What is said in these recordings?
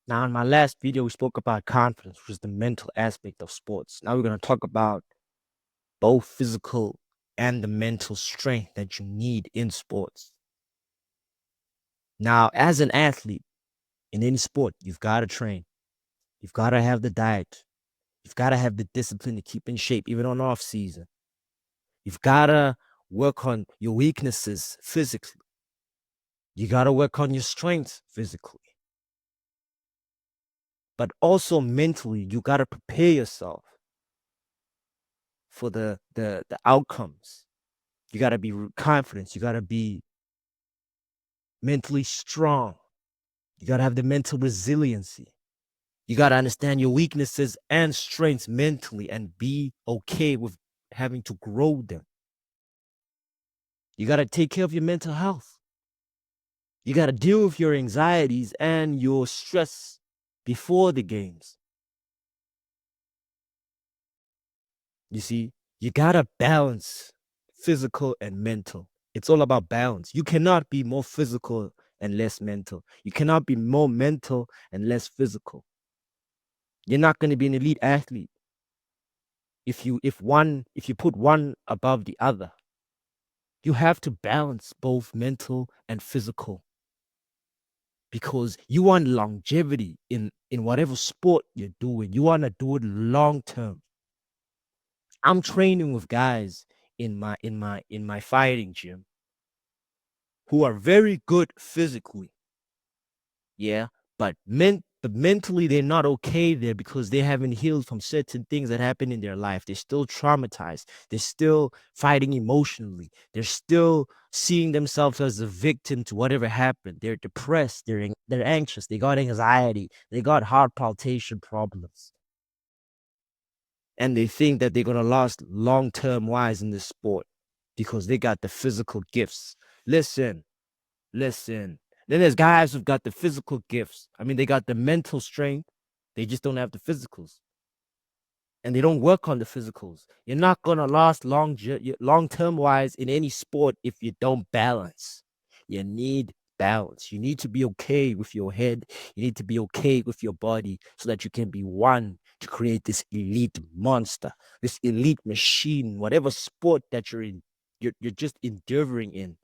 Now, in my last video, we spoke about confidence, which is the mental aspect of sports. Now we're going to talk about both physical and the mental strength that you need in sports. Now, as an athlete in any sport, you've got to train. You've got to have the diet. You've got to have the discipline to keep in shape, even on off season. You've got to work on your weaknesses physically. You got to work on your strengths physically. But also mentally, you got to prepare yourself for the outcomes. You got to be confident. You got to be mentally strong. You got to have the mental resiliency. You got to understand your weaknesses and strengths mentally and be okay with having to grow them. You got to take care of your mental health. You got to deal with your anxieties and your stress before the games. You see, you got to balance physical and mental. It's all about balance. You cannot be more physical and less mental. You cannot be more mental and less physical. You're not going to be an elite athlete if you put one above the other. You have to balance both mental and physical, because you want longevity in whatever sport you're doing. You want to do it long term. I'm training with guys in my fighting gym who are very good physically, yeah, but mentally they're not okay there because they haven't healed from certain things that happened in their life. They're still traumatized. They're still fighting emotionally. They're still seeing themselves as a victim to whatever happened. They're depressed. They're anxious. They got anxiety. They got heart palpitation problems. And they think that they're gonna last long-term wise in this sport because they got the physical gifts. Listen. Then there's guys who've got the physical gifts. I mean, they got the mental strength. They just don't have the physicals. And they don't work on the physicals. You're not going to last long-term wise in any sport if you don't balance. You need balance. You need to be okay with your head. You need to be okay with your body so that you can be one to create this elite monster, this elite machine, whatever sport that you're in, you're just endeavoring in.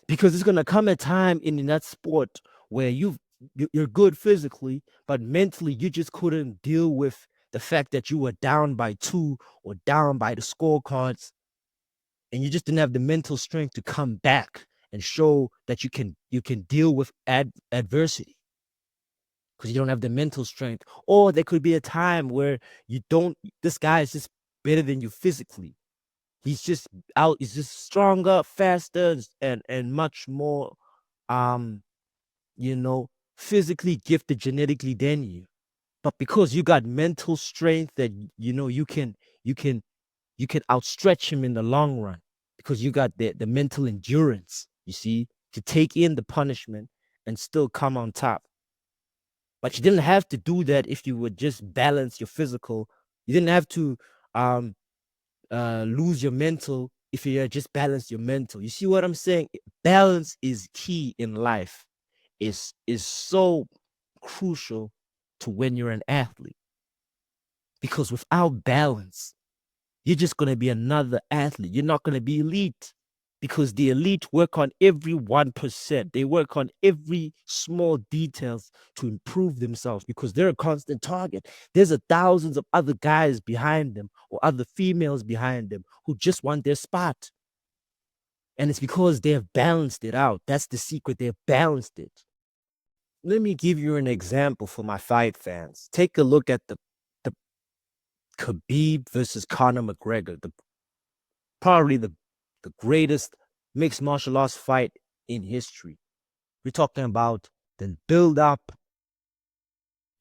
Because there's gonna come a time in that sport where you're good physically, but mentally you just couldn't deal with the fact that you were down by 2 or down by the scorecards, and you just didn't have the mental strength to come back and show that you can deal with adversity because you don't have the mental strength. Or there could be a time where this guy is just better than you physically. He's just stronger, faster, and much more physically gifted genetically than you. But because you got mental strength that you can outstretch him in the long run, because you got the mental endurance, you see, to take in the punishment and still come on top. But you didn't have to do that if you would just balance your physical. You didn't have to lose your mental if you just balance your mental. You see what I'm saying? Balance is key in life. Is so crucial to when you're an athlete, because without balance, you're just going to be another athlete. You're not going to be elite, because the elite work on every 1%. They work on every small details to improve themselves because they're a constant target. There's thousands of other guys behind them or other females behind them who just want their spot. And it's because they have balanced it out. That's the secret. They've balanced it. Let me give you an example for my fight fans. Take a look at the Khabib versus Conor McGregor, probably the greatest mixed martial arts fight in history. We're talking about the build up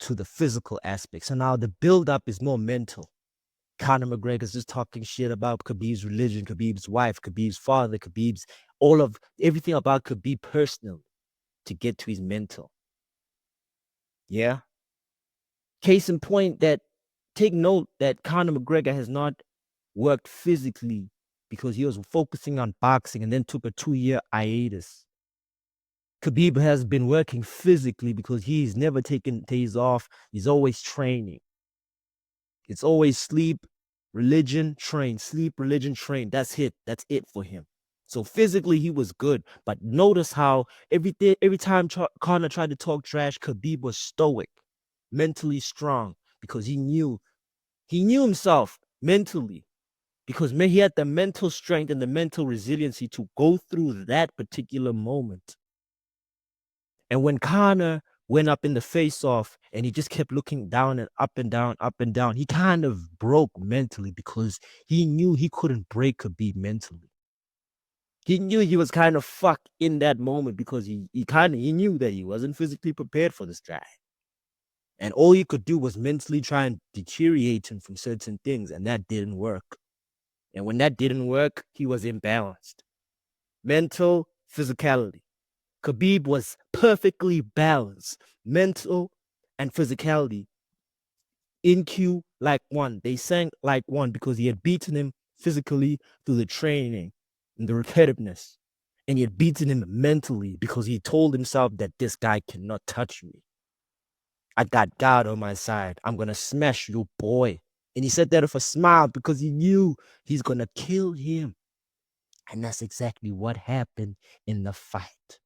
to the physical aspects. So now the build up is more mental. Conor McGregor's just talking shit about Khabib's religion, Khabib's wife, Khabib's father, everything about Khabib personal to get to his mental. Yeah. Case in point, that take note that Conor McGregor has not worked physically because he was focusing on boxing and then took a 2-year hiatus. Khabib has been working physically because he's never taken days off. He's always training. It's always sleep, religion, train, sleep, religion, train. That's it. That's it for him. So physically, he was good. But notice how every time Conor tried to talk trash, Khabib was stoic, mentally strong, because he knew himself mentally, because he had the mental strength and the mental resiliency to go through that particular moment. And when Connor went up in the face-off and he just kept looking down and up and down, he kind of broke mentally because he knew he couldn't break Khabib mentally. He knew he was kind of fucked in that moment because he knew that he wasn't physically prepared for this guy. And all he could do was mentally try and deteriorate him from certain things, and that didn't work. And when that didn't work, he was imbalanced. Mental, physicality. Khabib was perfectly balanced, mental and physicality. In Q like one. They sang like one because he had beaten him physically through the training and the repetitiveness. And he had beaten him mentally because he told himself that this guy cannot touch me. I got God on my side. I'm going to smash you, boy. And he said that with a smile because he knew he's going to kill him. And that's exactly what happened in the fight.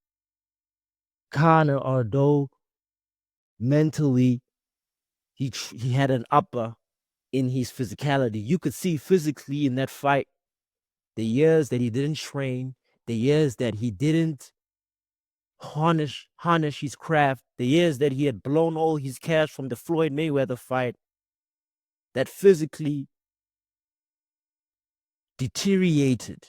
Conor, although mentally he had an upper in his physicality, you could see physically in that fight the years that he didn't train, the years that he didn't harness his craft, the years that he had blown all his cash from the Floyd Mayweather fight, that physically deteriorated,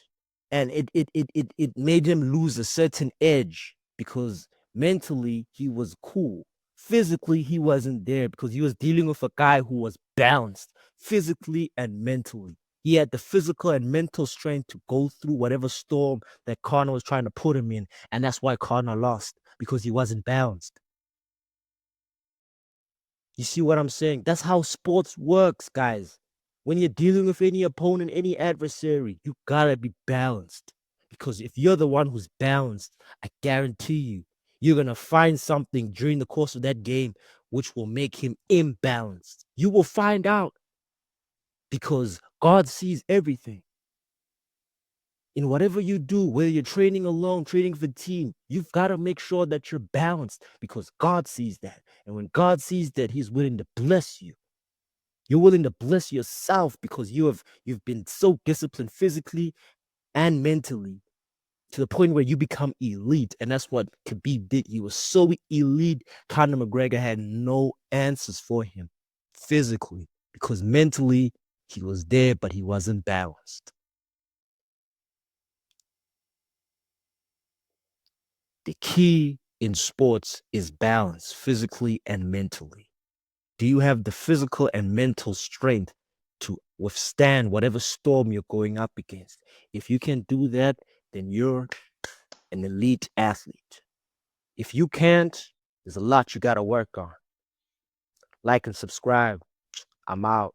and it made him lose a certain edge because mentally he was cool. Physically, he wasn't there because he was dealing with a guy who was balanced physically and mentally. He had the physical and mental strength to go through whatever storm that Conor was trying to put him in. And that's why Conor lost, because he wasn't balanced. You see what I'm saying? That's how sports works, guys. When you're dealing with any opponent, any adversary, you gotta be balanced. Because if you're the one who's balanced, I guarantee you, you're gonna find something during the course of that game which will make him imbalanced. You will find out because God sees everything. In whatever you do, whether you're training alone, training for team, you've got to make sure that you're balanced because God sees that. And when God sees that, He's willing to bless you. You're willing to bless yourself because you've been so disciplined physically and mentally to the point where you become elite. And that's what Khabib did. He was so elite, Conor McGregor had no answers for him physically because mentally he was there, but he wasn't balanced. The key in sports is balance physically and mentally. Do you have the physical and mental strength to withstand whatever storm you're going up against? If you can do that, then you're an elite athlete. If you can't, there's a lot you got to work on. Like and subscribe. I'm out.